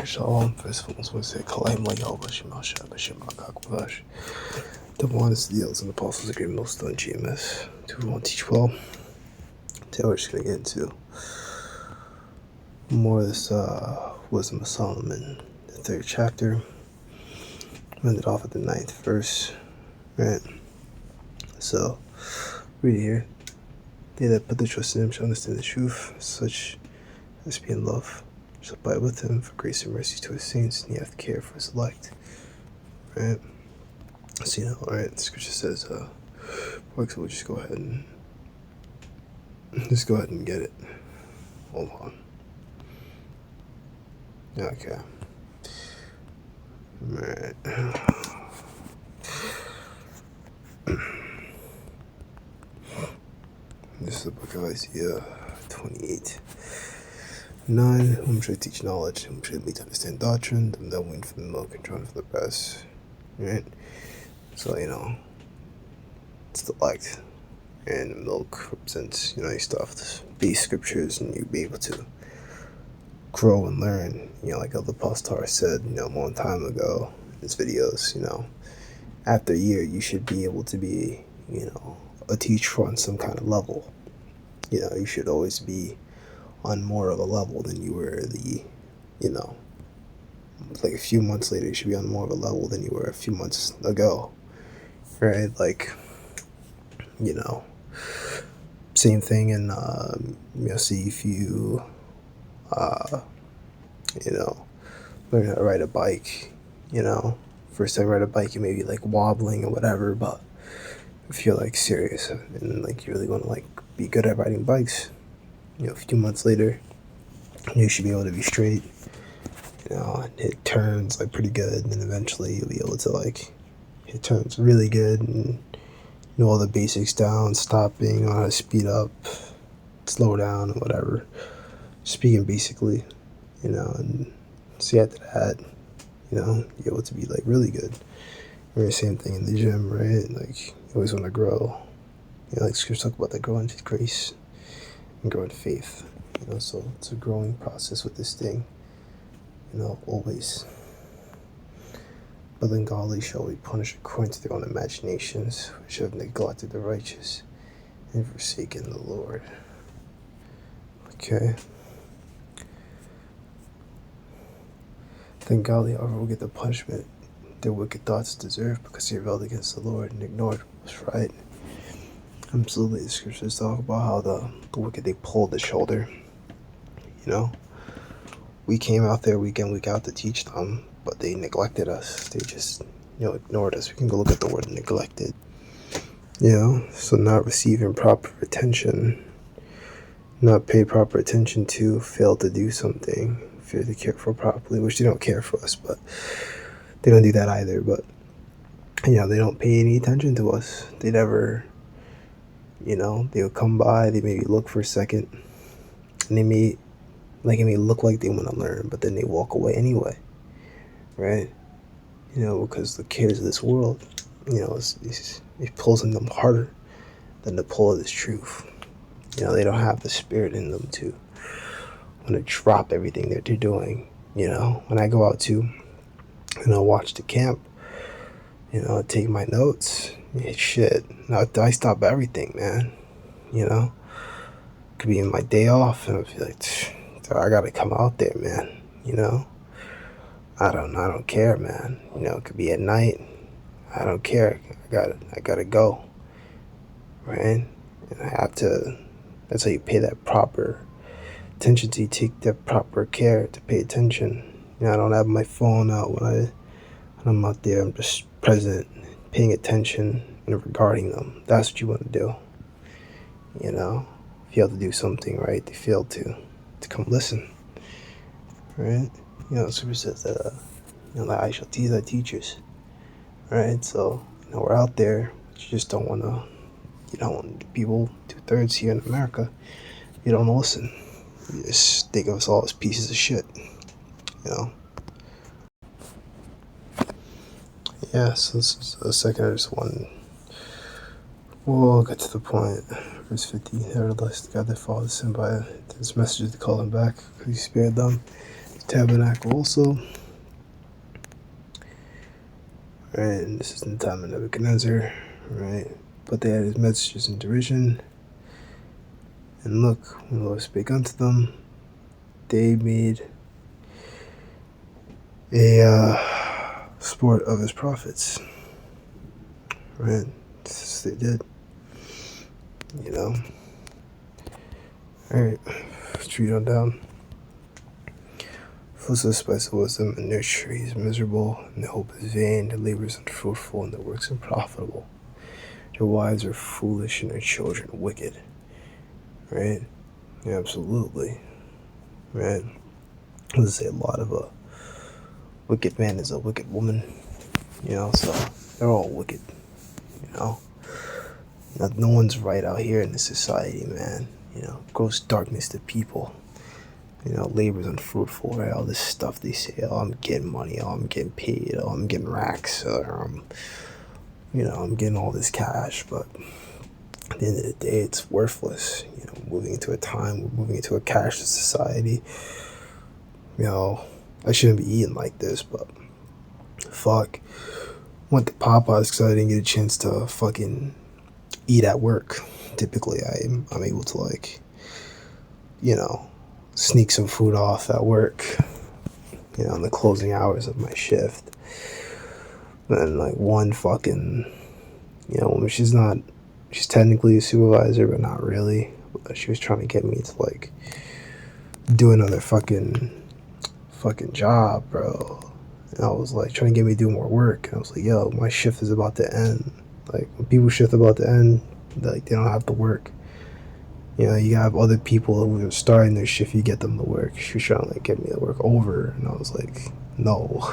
Shalom, festivals would say Kalam Layoba Shema Shabbat Shema Kakwash. The honest deals and apostles agree most on GMS. 2 teach well. Today we're just gonna get into more of this Wisdom of Solomon, the 3rd chapter. We ended off at the 9th verse, right? So read it here. They that put the trust in him shall understand the truth, such as be in love. Shall abide with him for grace and mercy to his saints, and he hath care for his elect. Right? So alright, the scripture says, so we'll just go ahead and get it. Hold on. Okay. Alright. This is the book of Isaiah 28. 9. Whom should I teach knowledge? Whom should I lead to understand doctrine? Them that wean from the milk and drawn from the breast. Right? So, it's the elect. And the milk represents, you stuff, base scriptures, and you'll be able to grow and learn. Like Elder Pastor said, a long time ago in his videos, after a year, you should be able to be, a teacher on some kind of level. You should always be on more of a level than you were like a few months later, you should be on more of a level than you were a few months ago, right? Like, same thing in, see if you, learn how to ride a bike, first time you ride a bike, you may be like wobbling or whatever, but if you're like serious and like you really want to like be good at riding bikes, a few months later, you should be able to be straight, and hit turns like pretty good, and then eventually you'll be able to like hit turns really good and know all the basics down, stopping, know how to speed up, slow down, and whatever. Speaking basically, and see after that, you're able to be like really good. Or the same thing in the gym, right? Like you always want to grow. Like scripture talk about that growing to grace and growing faith. So it's a growing process with this thing. Always. But the ungodly shall be punished according to their own imaginations, which have neglected the righteous and forsaken the Lord. Okay. The ungodly, however, will get the punishment their wicked thoughts deserve because they rebelled against the Lord and ignored what was right. Absolutely, the scriptures talk about how the wicked, they pulled the shoulder. We came out there week in, week out to teach them, but they neglected us. They just, ignored us. We can go look at the word neglected. So not receiving proper attention, not pay proper attention to, fail to do something, fail to care for properly, which they don't care for us, but they don't do that either. But, they don't pay any attention to us. They never, they'll come by, they maybe look for a second, and it may look like they want to learn, but then they walk away anyway, right? Because the cares of this world, it pulls on them harder than the pull of this truth. They don't have the spirit in them to want to drop everything that they're doing. When I go out to, watch the camp, take my notes, shit. I stop everything, man. Could be in my day off, and I'd be like, I gotta come out there, man. I don't care, man. It could be at night. I don't care. I gotta go. Right? And I have to. That's how you pay that proper attention to. You take that proper care to pay attention. I don't have my phone out when I'm out there. I'm just present, paying attention and regarding them. That's what you want to do. If you have to do something right, they fail to come listen. Right? The scripture says that, that I shall teach thy teachers. Right? So, we're out there, but you just don't want to, people, 2/3 here in America, you don't listen. You just think of us all as pieces of shit. Yeah, so this is a second, I just want, we'll get to the point. Verse 50, nevertheless, God their fathers sent by his messengers to call them back, because he spared them. tabernacle also. Right, and this is in the time of Nebuchadnezzar, right? But they had his messages in derision. And look, when the Lord spake unto them, they made a sport of his prophets. Right? This they did. You know? Alright, let's read on down. Full of the spice of wisdom, and their tree is miserable, and their hope is vain, their labor is unfruitful, and their works unprofitable. Their wives are foolish, and their children wicked. Right? Yeah, absolutely. Right? Let's say a lot of a wicked man is a wicked woman. You know, so they're all wicked. You know? No one's right out here in this society, man. You know, gross darkness to people. You know, labor's unfruitful, right? All this stuff they say, oh, I'm getting money, oh, I'm getting paid, oh, I'm getting racks, or I'm getting all this cash, but at the end of the day, it's worthless. You know, moving into a time, we're moving into a cashless society. You know, I shouldn't be eating like this, but fuck. Went to Popeyes because I didn't get a chance to fucking eat at work. Typically, I'm able to, like, you know, sneak some food off at work, you know, in the closing hours of my shift. And like one fucking, you know, she's technically a supervisor, but not really. But she was trying to get me to like do another fucking job, bro. And I was like trying to get me to do more work. And I was like, yo, my shift is about to end. Like when people's shift about to end, like they don't have to work. You know, you have other people who are starting their shift, you get them to work. She was trying to like get me to work over, and I was like, no.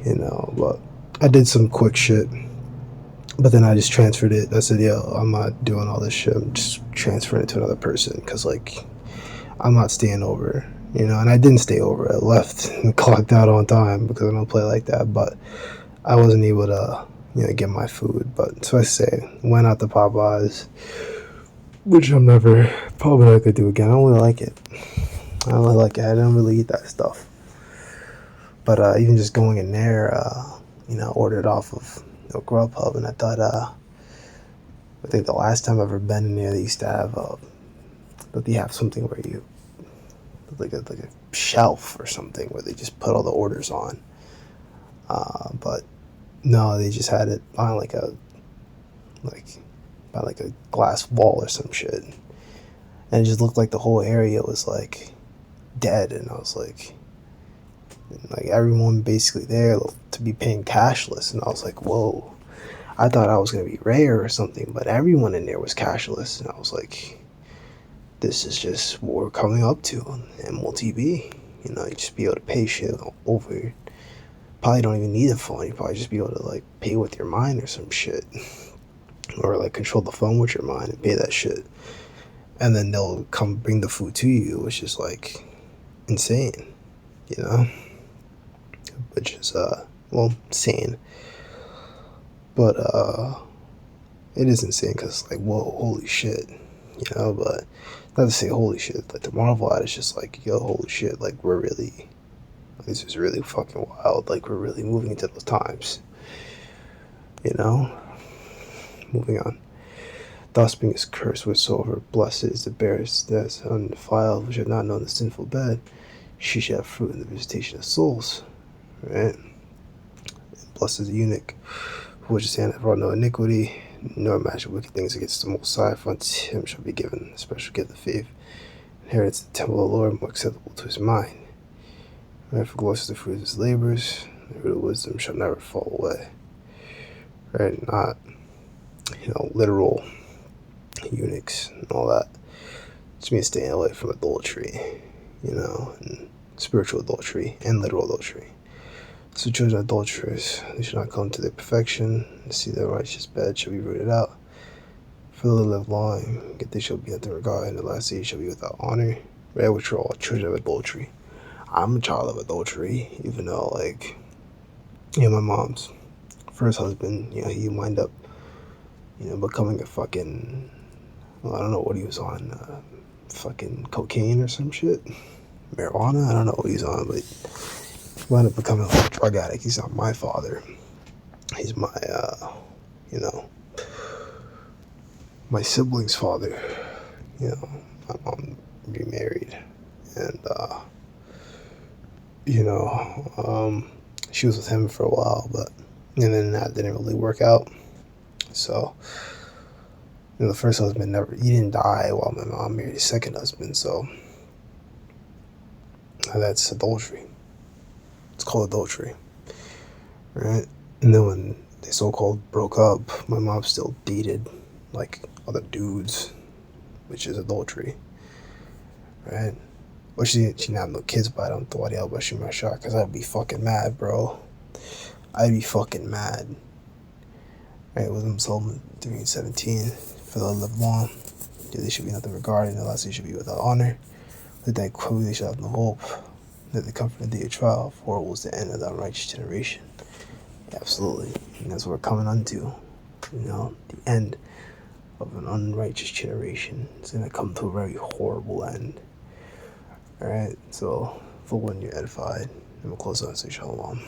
You know, but I did some quick shit. But then I just transferred it. I said, yo, I'm not doing all this shit. I'm just transferring it to another person because, like, I'm not staying over. You know, and I didn't stay over. I left and clocked out on time because I don't play like that. But I wasn't able to, you know, get my food. But so I say, went out to Popeyes, which I'm never probably not gonna do again. I don't really like it. I don't really eat that stuff. But even just going in there, you know, ordered off of Grubhub, and I thought, I think the last time I've ever been in there, they used to have, but they have something where you, like a shelf or something where they just put all the orders on. But no, they just had it on like a glass wall or some shit, and it just looked like the whole area was like dead, and I was like everyone basically there to be paying cashless, and I was like, whoa. I thought I was gonna be rare or something, but everyone in there was cashless, and I was like, this is just what we're coming up to in multi-B. You know, you just be able to pay shit over. Probably don't even need a phone. You probably just be able to like pay with your mind or some shit, or like control the phone with your mind and pay that shit, and then they'll come bring the food to you, which is like insane, you know. Which is insane, but it is insane because like, whoa, holy shit, you know. But not to say holy shit, like the Marvel ad is just like, yo, holy shit, like this is really fucking wild, like we're really moving into those times, you know. Moving on. The offspring is cursed whatsoever, blessed is the bearers that's undefiled, which have not known the sinful bed, she shall have fruit in the visitation of souls. Right? And blessed is the eunuch, who which his hand hath wrought no iniquity, nor imagine wicked things against the Most High, for unto him shall be given a special gift of faith, inheritance the temple of the Lord, more acceptable to his mind. Right? For glorious is the fruit of his labors, and the root of wisdom shall never fall away. Right? Not, you know, literal eunuchs and all that. Just means staying away from adultery, you know, and spiritual adultery and literal adultery. So children adulterers, they shall not come to their perfection, and see their righteous bed shall be rooted out. For they live long, yet they shall be at the regard, and the last days shall be without honor. Right, which are all children of adultery. I'm a child of adultery, even though, like, you know, my mom's first husband, you know, he wind up, you know, becoming a fucking, well, I don't know what he was on, fucking cocaine or some shit. marijuana. I don't know what he's on, but he wound up becoming like a drug addict. He's not my father. He's my, you know, my sibling's father. You know, my mom remarried, and you know, she was with him for a while, but and then that didn't really work out. So, you know, the first husband he didn't die while my mom married his second husband. So that's adultery. It's called adultery, right? And then when they so-called broke up, my mom still dated like other dudes, which is adultery, right? Well, she didn't have no kids, but I don't throw it out, but she my shot, because I'd be fucking mad, bro. I'd be fucking mad. Right, with them sold in 17 for the live long. There should be nothing regarding, unless they should be without honor. Let that quote, they should have no hope. That they come from the day of trial, for it was the end of the unrighteous generation. Yeah, absolutely. And that's what we're coming unto. You know, the end of an unrighteous generation. It's gonna come to a very horrible end. Alright, so for when you're edified, and we'll close on and say shalom.